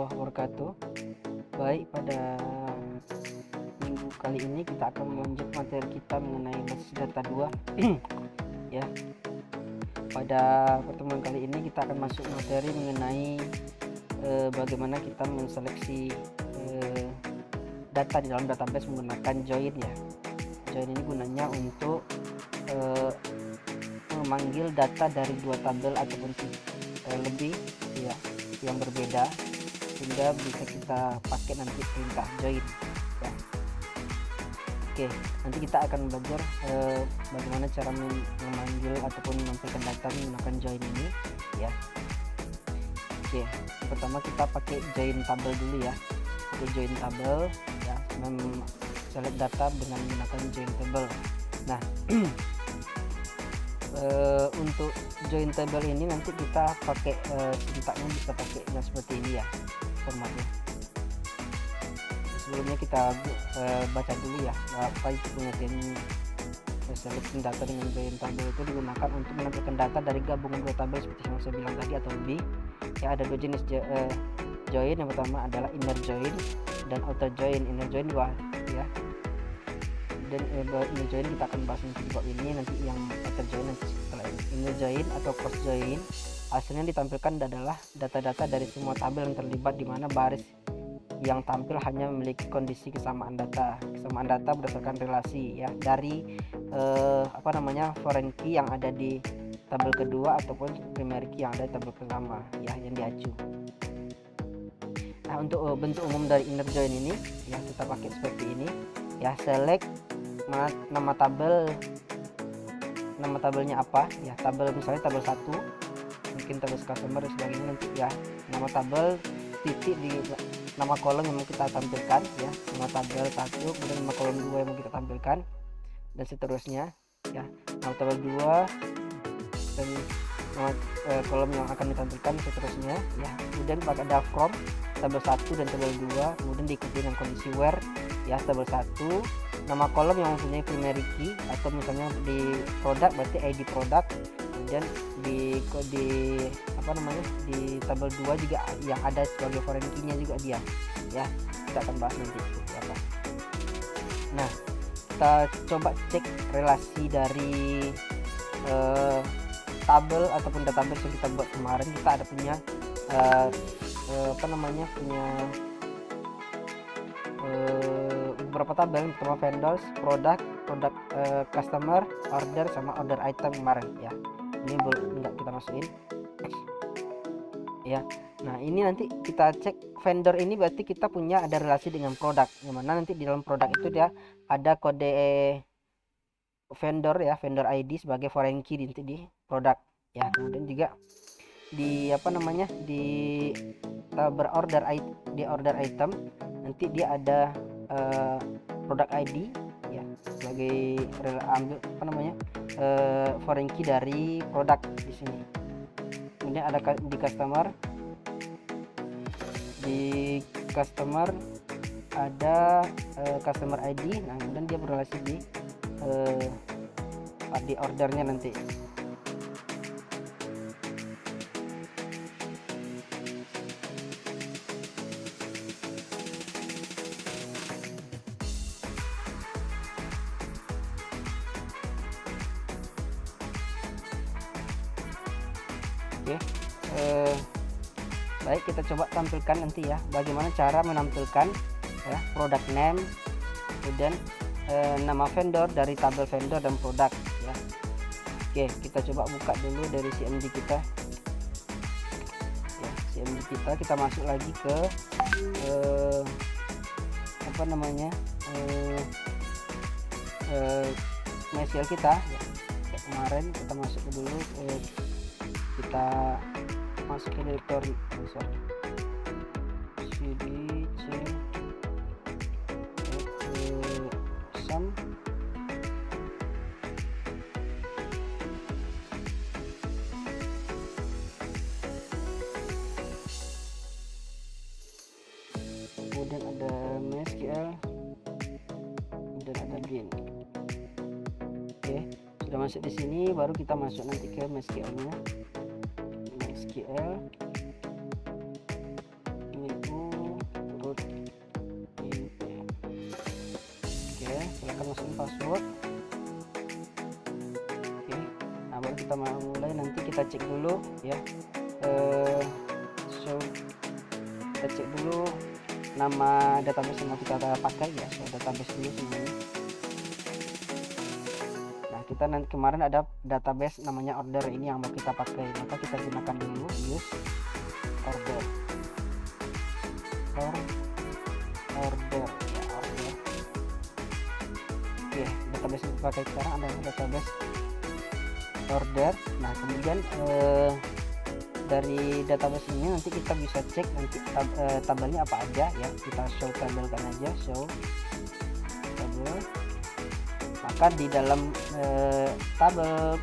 warahmatullahi wabarakatuh. Baik, pada minggu kali ini kita akan melanjut materi kita mengenai basis data 2 ya. Pada pertemuan kali ini kita akan masuk materi mengenai bagaimana kita menseleksi data di dalam database menggunakan join ya. Join ini gunanya untuk memanggil data dari dua tabel ataupun lebih ya yang berbeda, sehingga bisa kita pakai nanti perintah join ya. Oke, nanti kita akan belajar bagaimana cara memanggil ataupun menampilkan data menggunakan join ini ya. Oke, pertama kita pakai join tabel dulu ya. Oke, join tabel ya, select data dengan menggunakan join table. Nah untuk join table ini nanti kita pakai sintaknya bisa pakai yang seperti ini ya formatnya. Sebelumnya kita baca dulu ya apa itu pengertian selection data dengan join table. Itu digunakan untuk menampilkan data dari gabungan dua tabel seperti yang saya bilang tadi atau lebih ya. Ada dua jenis join. Yang pertama adalah inner join dan outer join. Inner join ya, dan inner join kita akan bahas nanti di bab ini. Nanti yang outer join nanti setelah ini. Inner join atau cross join hasilnya ditampilkan adalah data-data dari semua tabel yang terlibat, di mana baris yang tampil hanya memiliki kondisi kesamaan data berdasarkan relasi ya dari foreign key yang ada di tabel kedua ataupun primary key yang ada di tabel pertama ya yang diacu. Nah, untuk bentuk umum dari inner join ini ya kita pakai seperti ini ya. Select nama tabelnya apa ya, tabel misalnya tabel 1, mungkin tabel customer dan sebagainya nanti ya. Nama tabel titik di nama kolom yang mau kita tampilkan ya, nama tabel 1, kemudian nama kolom 2 yang mau kita tampilkan dan seterusnya ya. Nama tabel 2 dan nama kolom yang akan ditampilkan seterusnya ya. Kemudian pada ada from tabel 1 dan tabel 2, kemudian diikuti dengan kondisi where ya, tabel 1 nama kolom yang mempunyai primary key, atau misalnya di produk berarti ID produk. Kemudian di tabel 2 juga yang ada sebagai foreign key-nya juga dia ya. Kita akan bahas nanti seperti apa. Nah, kita coba cek relasi dari tabel ataupun database yang kita buat kemarin. Kita ada punya beberapa tabel. Pertama vendors, produk customer, order sama order item kemarin ya. Ini enggak kita masukin ya. Nah, ini nanti kita cek vendor ini berarti kita punya ada relasi dengan produk, yang mana nanti di dalam produk itu dia ada kode vendor ya, vendor ID sebagai foreign key nanti di produk ya. Kemudian juga di di order item nanti dia ada produk ID ya sebagai foreign key dari produk di sini. Kemudian ada di customer ada customer ID. Nah, kemudian dia berrelasi di ordernya nanti. Oke, baik, kita coba tampilkan nanti ya bagaimana cara menampilkan ya product name, kemudian nama vendor dari tabel vendor dan produk ya. Oke, kita coba buka dulu dari CMD kita ya. CMD kita masuk lagi ke MySQL kita ya. Kayak kemarin kita masuk dulu kita masuk ke directory cd c sum kemudian ada MySQL, kemudian ada bin. Oke, sudah masuk di sini, baru kita masuk nanti ke MySQL nya. MySQL ini kita mau mulai, nanti kita cek dulu ya. So kita cek dulu nama database yang mau kita pakai ya. So database dulu semuanya. Nah, kita nanti kemarin ada database namanya order, ini yang mau kita pakai, maka kita gunakan dulu use order order ya, order. Oke, database yang kita pakai sekarang adalah database order. Nah, kemudian dari database ini nanti kita bisa cek nanti tabelnya apa aja ya. Kita show tabelkan aja, show tabel. Maka di dalam tabel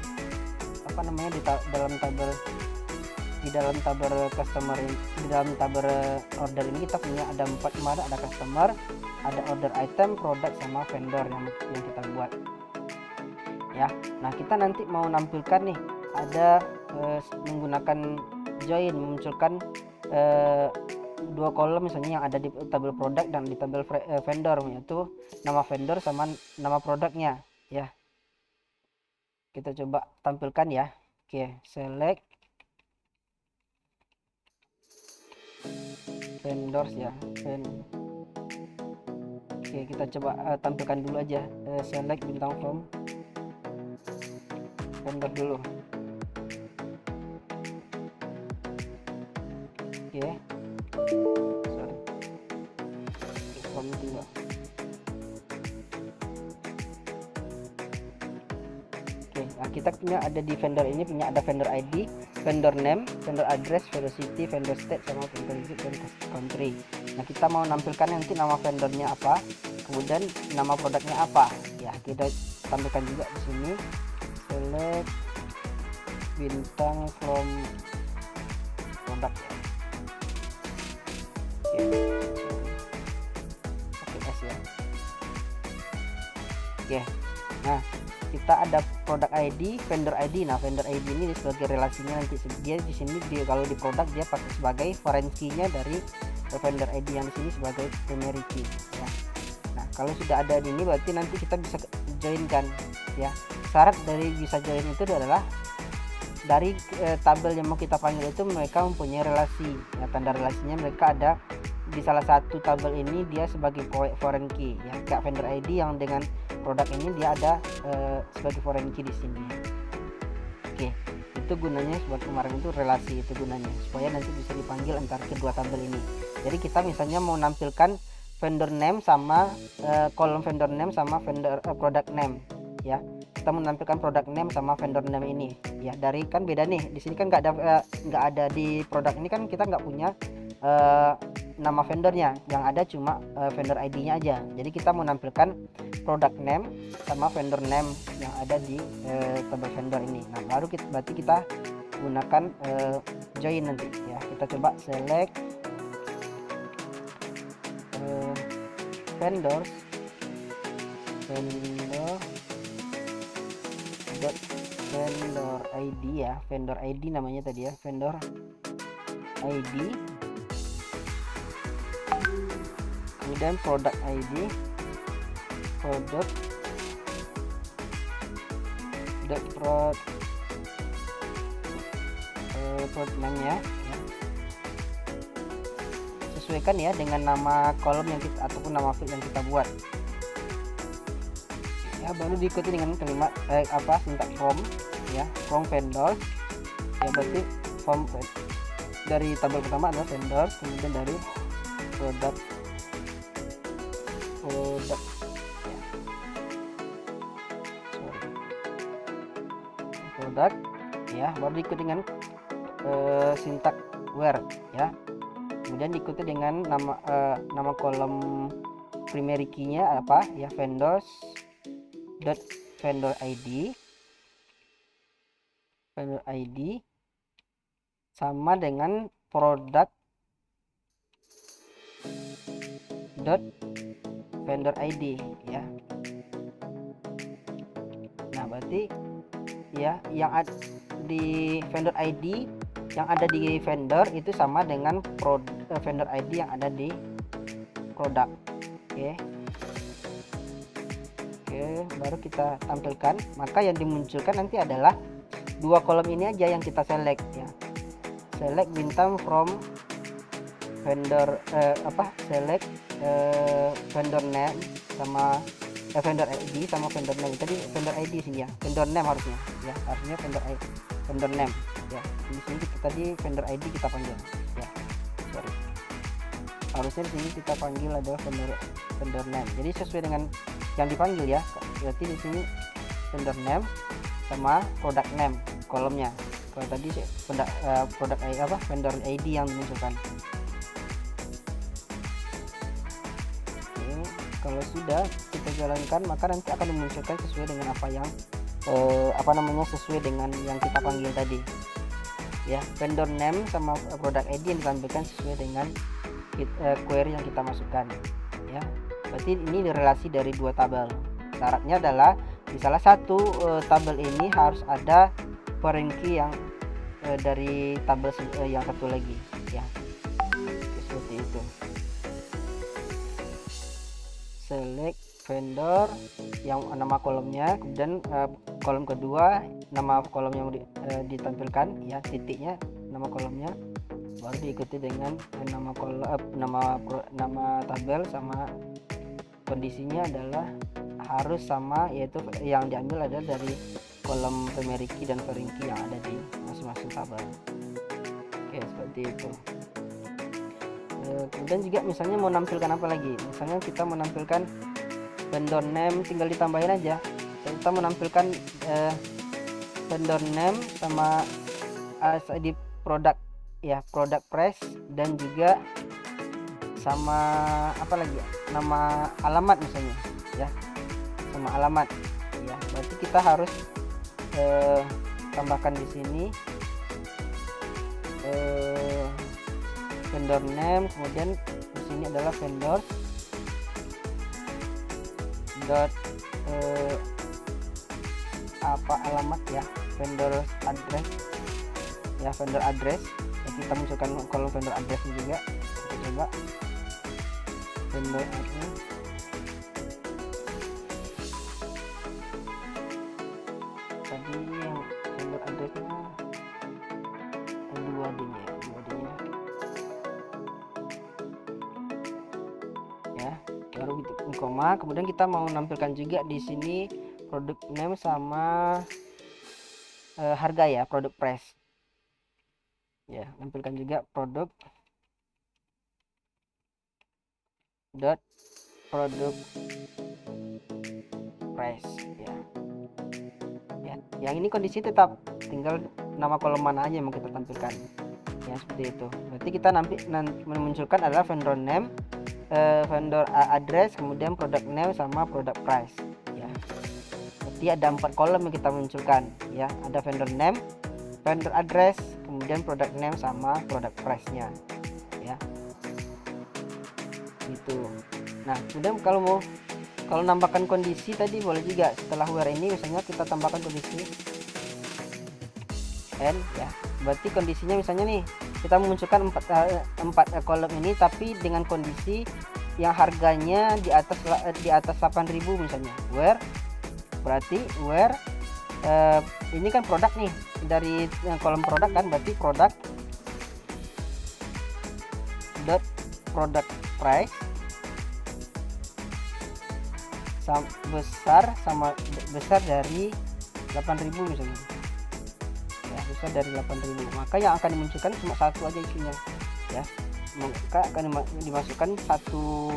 apa namanya, di dalam tabel customer, di dalam tabel order ini kita punya ada 4 kemarin, ada customer, ada order item, product, sama vendor yang kita buat ya. Nah, kita nanti mau nampilkan nih ada menggunakan join, memunculkan 2 kolom misalnya yang ada di tabel product dan di tabel vendor, yaitu nama vendor sama nama produknya ya. Kita coba tampilkan ya. Oke, select vendors ya, oke, kita coba tampilkan dulu aja. Select bintang from vendor dulu. Oke, sorry, from dulu. Oke, nah kita punya ada di vendor ini, punya ada vendor ID, vendor name, vendor address, vendor city, vendor state, sama vendor country. Nah, kita mau nampilkan nanti nama vendornya apa, kemudian nama produknya apa ya, kita tampilkan juga di sini. Select bintang from product ya. Oke, S ya. Oke, nah kita ada product ID, vendor ID. Nah, vendor ID ini sebagai relasinya nanti dia di sini, kalau di produk dia pakai sebagai foreign key-nya dari vendor ID yang di sini sebagai primary key ya. Nah, kalau sudah ada di ini berarti nanti kita bisa joinkan ya. Syarat dari bisa join itu adalah dari tabel yang mau kita panggil itu mereka mempunyai relasi ya, tanda relasinya mereka ada di salah satu tabel ini, dia sebagai foreign key ya. Kayak vendor ID yang dengan produk ini dia ada sebagai foreign key di sini. Oke, itu gunanya sebuah kemarin itu relasi, itu gunanya supaya nanti bisa dipanggil antara kedua tabel ini. Jadi kita misalnya mau nampilkan vendor name sama kolom vendor name sama vendor product name ya. Kita menampilkan product name sama vendor name ini ya. Dari kan beda nih, di sini kan nggak ada di produk ini kan kita nggak punya nama vendornya, yang ada cuma vendor ID-nya aja. Jadi kita menampilkan product name sama vendor name yang ada di tabel vendor ini. Nah, baru berarti kita gunakan join nanti ya. Kita coba select vendors, vendor ID ya, vendor ID namanya tadi ya, vendor ID, kemudian product ID, product name ya. Sesuaikan ya dengan nama kolom yang kita ataupun nama field yang kita buat ya. Baru diikuti dengan kalimat sintak from ya, from vendor ya. Berarti from dari tabel pertama adalah vendor, kemudian dari product ya. Product ya, baru diikuti dengan sintak where ya, kemudian diikuti dengan nama kolom primary key-nya apa ya, vendor ID sama dengan product vendor ID ya. Nah, berarti ya yang ada di vendor ID yang ada di vendor itu sama dengan vendor ID yang ada di produk. Oke, baru kita tampilkan. Maka yang dimunculkan nanti adalah dua kolom ini aja yang kita select ya. Select bintang from vendor select vendor name sama vendor ID sama vendor name. Tadi vendor ID sini ya, vendor name harusnya ya, harusnya vendor name ya. Di sini kita tadi vendor ID kita panggil ya, sorry, harusnya di sini kita panggil adalah vendor name. Jadi sesuai dengan yang dipanggil ya, berarti di sini vendor name sama product name kolomnya. Kalau tadi produk vendor ID yang dimunculkan. Oke, kalau sudah kita jalankan maka nanti akan dimunculkan sesuai dengan apa yang sesuai dengan yang kita panggil tadi ya. Vendor name sama product ID yang ditampilkan sesuai dengan query yang kita masukkan ya. Berarti ini relasi dari dua tabel. Syaratnya adalah di salah satu tabel ini harus ada foreign key yang dari tabel yang satu lagi ya. Seperti itu. Select vendor yang nama kolomnya, kemudian kolom kedua nama kolom yang ditampilkan ya, titiknya nama kolomnya, baru diikuti dengan nama tabel sama kondisinya adalah harus sama, yaitu yang diambil adalah dari kolom primary key dan foreign key yang ada di masing-masing tabel. Oke, seperti itu. Kemudian juga misalnya mau nampilkan apa lagi, misalnya kita menampilkan vendor name, tinggal ditambahin aja. Kita menampilkan vendor name sama ID product ya, product price, dan juga sama apa lagi ya, nama alamat misalnya ya, sama alamat ya. Berarti kita harus tambahkan di sini vendor name, kemudian di sini adalah vendor dot alamat ya, vendor address ya, vendor address ya, kita masukkan kolom vendor address juga. Kita coba vendor address tadi yang vendor addressnya dua D nya ya, baru gitu koma. Kemudian kita mau menampilkan juga di sini product name sama harga ya, product price ya, nampilkan juga product dot product price ya. Yang ini kondisi tetap, tinggal nama kolom mana aja yang mau kita tampilkan ya, seperti itu. Berarti kita nanti memunculkan adalah vendor name, vendor address, kemudian product name sama product price ya. Berarti ada 4 kolom yang kita munculkan ya, ada vendor name, vendor address, kemudian product name sama product price nya ya, gitu. Nah, kemudian kalau nambahkan kondisi tadi boleh juga, setelah where ini misalnya kita tambahkan kondisi and ya. Berarti kondisinya misalnya nih, kita memunculkan 4 kolom ini tapi dengan kondisi yang harganya di atas 8.000 misalnya. Where berarti where ini kan produk nih, dari kolom produk kan, berarti produk dot product price besar dari 8.000 misalnya ya, besar dari 8.000, maka yang akan dimunculkan cuma satu aja isinya ya, maka akan dimasukkan satu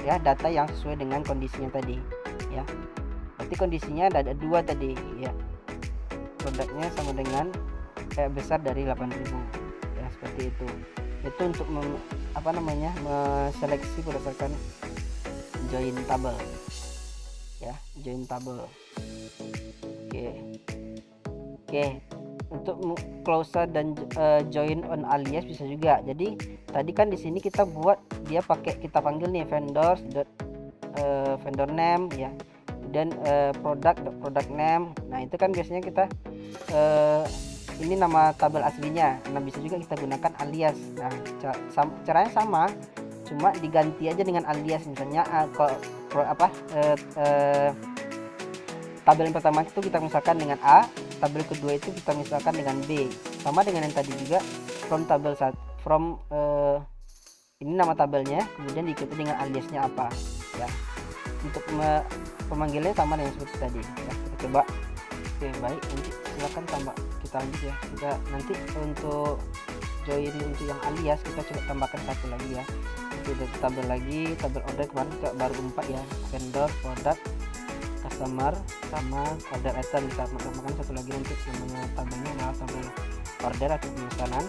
ya data yang sesuai dengan kondisinya tadi ya. Berarti kondisinya ada 2 tadi ya, produknya sama dengan besar dari 8.000 ya, seperti itu. Itu untuk seleksi berdasarkan join table ya, join table. Oke, untuk closer dan join on alias bisa juga. Jadi tadi kan di sini kita buat dia kita panggil nih vendor name ya, dan product name. Nah, itu kan biasanya kita ini nama tabel aslinya. Nah, bisa juga kita gunakan alias. Nah, caranya sama, cuma diganti aja dengan alias. Misalnya tabel yang pertama itu kita misalkan dengan A, tabel kedua itu kita misalkan dengan B, sama dengan yang tadi juga, from tabel ini nama tabelnya, kemudian diikuti dengan aliasnya apa ya. Untuk pemanggilannya sama dengan seperti tadi ya. Kita coba. Oke, baik, nanti silakan tambah, kita lanjut ya. Kita nanti untuk join untuk yang alias kita coba tambahkan satu lagi ya. Itu dari tabel lagi, tabel order kemarin kita baru 4 ya, vendor, product, customer, sama order item. Kita tambahkan satu lagi nanti, namanya tabelnya adalah tabel order atau pemesanan.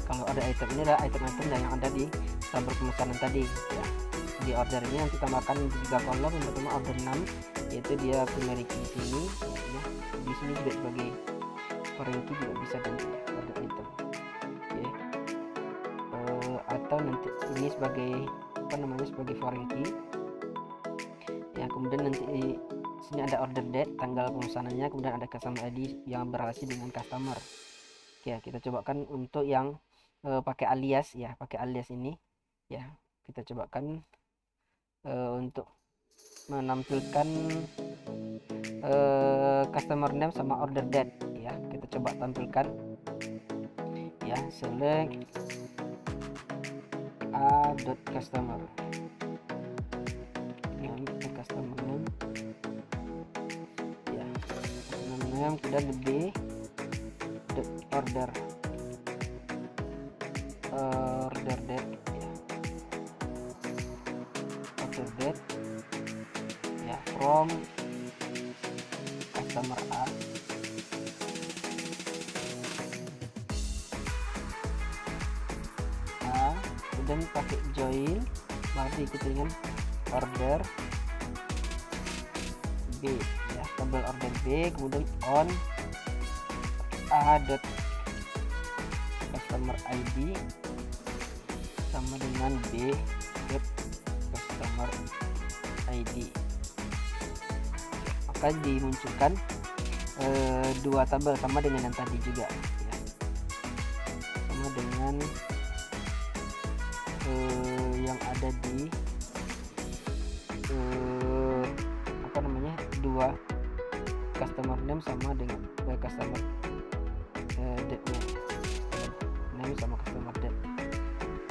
Kalau ada item ini adalah item-item yang ada di tabel pemesanan tadi ya. Di order ini nanti tambahkan 3 kolom. Yang pertama order 6, yaitu dia primary key di sini ya. Di sini juga sebagai foreign key juga bisa ganti order item ya. Atau nanti ini sebagai apa namanya, sebagai foreign key ya. Kemudian nanti di sini ada order date, tanggal pemesanannya, kemudian ada customer ID yang berrelasi dengan customer. Oke, kita cobakan untuk yang pakai alias ya, pakai alias ini ya. Kita cobakan untuk menampilkan customer name sama order date ya. Kita coba tampilkan ya, select a.customer yang customer name ya, customer name, kemudian b order date ya, order date ya, from customer A kemudian pakai join, baru diikuti dengan order B ya, tabel order B, kemudian on a. customer ID sama dengan B customer ID. Maka dimunculkan dua tabel sama dengan yang tadi juga ya. Sama dengan yang ada di apa namanya, dua customer name sama dengan customer date name sama customer date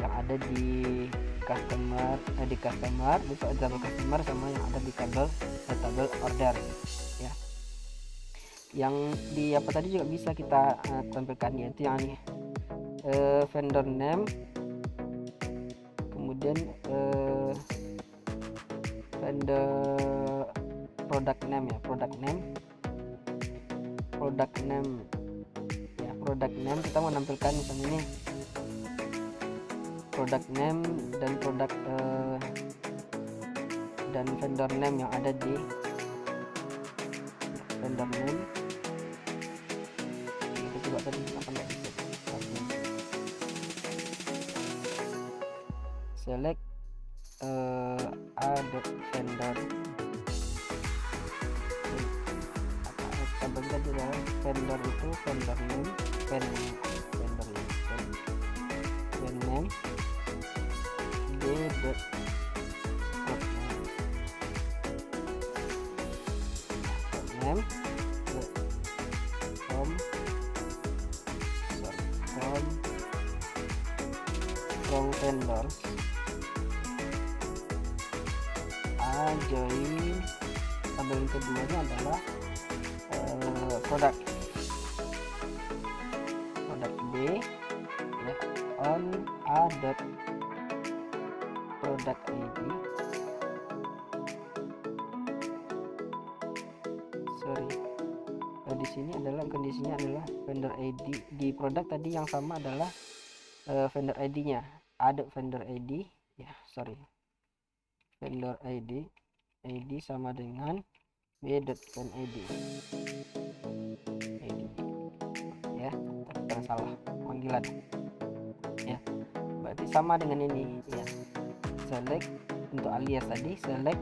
yang ada di customer di tabel customer sama yang ada di tabel order ya. Yang di apa tadi juga bisa kita tampilkan, yaitu yang ini vendor name, kemudian vendor product name ya, product name kita mau menampilkan misalnya ini product name dan produk dan vendor name yang ada di vendor name. Kita coba tadi apa enggak bisa. Select add vendor. Contohnya tadi adalah vendor itu vendor name, vendor name name from vendors join tabel yang keduanya adalah produk B ya, on a.product ID di sini adalah kondisinya adalah vendor ID. Di produk tadi yang sama adalah vendor ID-nya, ada vendor ID ya, vendor ID sama dengan b.vendid ya, tak salah panggilan ya. Berarti sama dengan ini ya. Select untuk alias tadi, select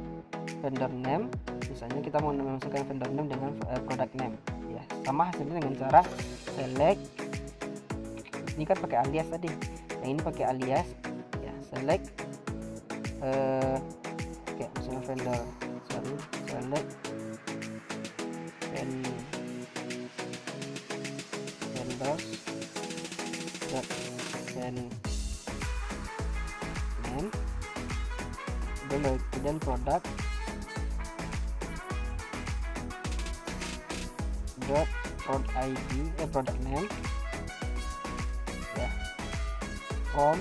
vendor name, misalnya kita mau memasukkan vendor name dengan product name ya, sama hasilnya dengan cara select. Ini kan pakai alias tadi, yang ini pakai alias ya, select misalnya vendor select vendors dot send name, kemudian product dot product name ya, from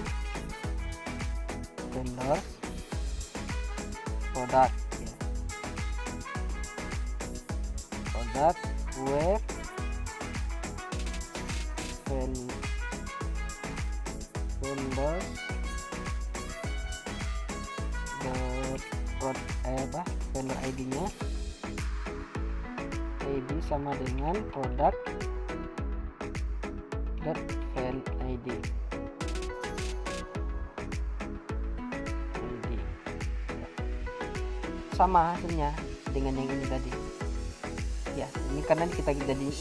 vendors product ya, product where vendors vendor ID-nya ID sama dengan product dot ven ID sama hasilnya dengan yang ini tadi ya. Ini karena kita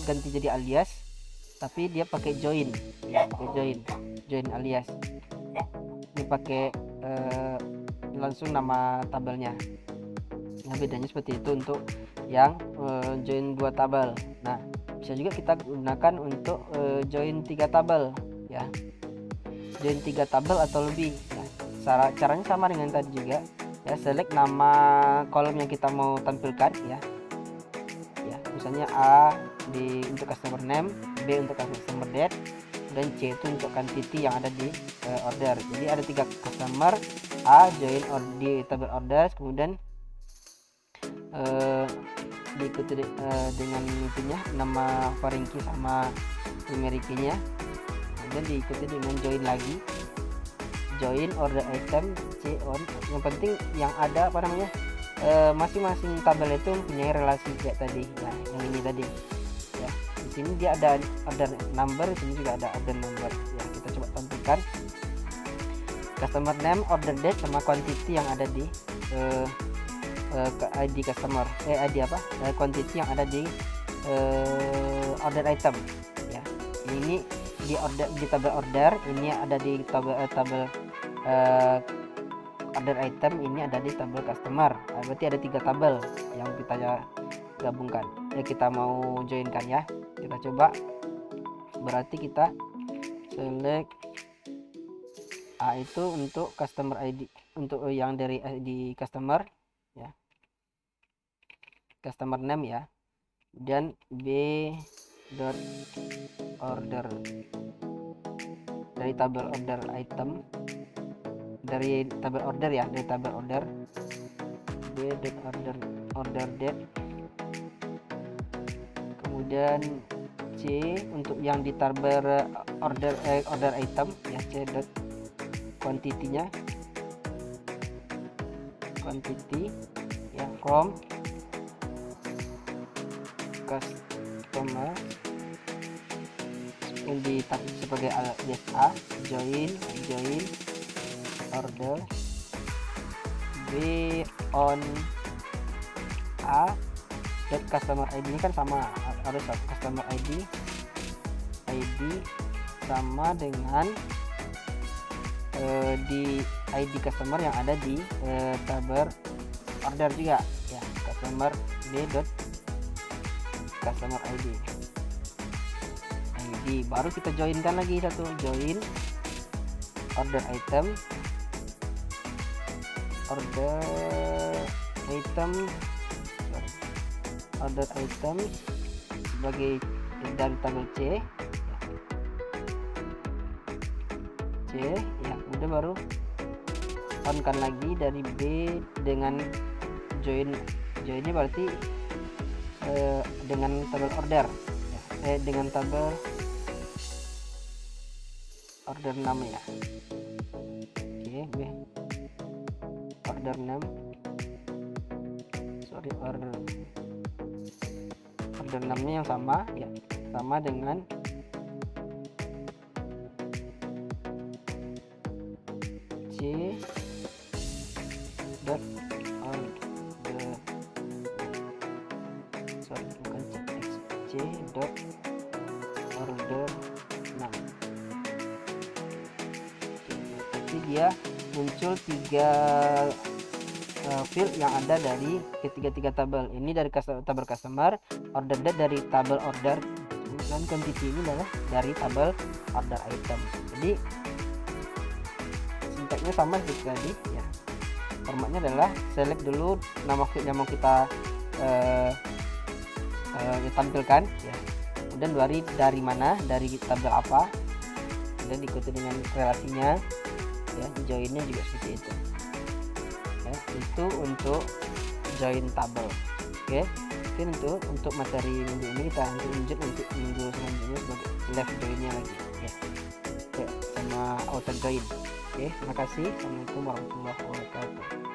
ganti jadi alias, tapi dia pakai join ya, pakai join alias. Ini pakai langsung nama tabelnya. Nah, bedanya seperti itu untuk yang join 2 tabel. Nah, bisa juga kita gunakan untuk join 3 tabel ya, join 3 tabel atau lebih ya. Caranya sama dengan tadi juga ya. Select nama kolom yang kita mau tampilkan ya, misalnya A untuk customer name, B untuk customer date, dan C itu untuk quantity yang ada di order. Jadi ada 3 customer, A join di tabel order, kemudian diikuti dengan itunya nama foreign key sama primary key-nya, kemudian diikuti dengan join lagi, join order item C on. Yang penting yang ada masing-masing tabel itu mempunyai relasi kayak tadi ya, yang ini tadi ya. Di sini dia ada order number, di sini juga ada order number ya. Kita coba tampilkan customer name, order date, sama quantity yang ada di ID customer quantity yang ada di order item ya. Ini di tabel order, ini ada di tabel order item, ini ada di tabel customer. Nah, berarti ada 3 tabel yang kita gabungkan kita mau joinkan ya. Kita coba, berarti kita select A itu untuk customer ID, untuk yang dari ID customer ya, customer name ya, dan B dot order dari tabel order item, dari tabel order ya, dari tabel order B dot order date, kemudian C untuk yang di tabel order item ya, C dot quantity-nya, quantity ya, from customer yang ditarik sebagai alias A, join order B on A dan customer ID ini kan sama, harus customer ID sama dengan di ID customer yang ada di tabel order juga ya, customer B dot customer ID. Baru kita joinkan lagi satu, join order item sebagai dari tabel C ya, udah baru on kan lagi dari B dengan joinnya berarti dengan tabel order ya, dengan tabel order name ya. Oke, order name, order name-nya yang sama ya, sama dengan C dot order, C dot order name. Jadi dia muncul 3 field yang ada dari ketiga tabel ini, dari tabel customer, order date dari tabel order, dan quantity ini adalah dari tabel order item. Jadi sintaknya sama seperti tadi ya, formatnya adalah select dulu nama yang mau kita tampilkan ya, kemudian dari mana, dari tabel apa, dan diikuti dengan relasinya ya, joinnya juga seperti itu ya. Itu untuk join tabel. Oke, mungkin untuk materi minggu ini kita lanjut untuk minggu selanjutnya sebagai left joinnya lagi ya. Oke, sama outer join. Oke, terima kasih. Assalamualaikum warahmatullahi wabarakatuh.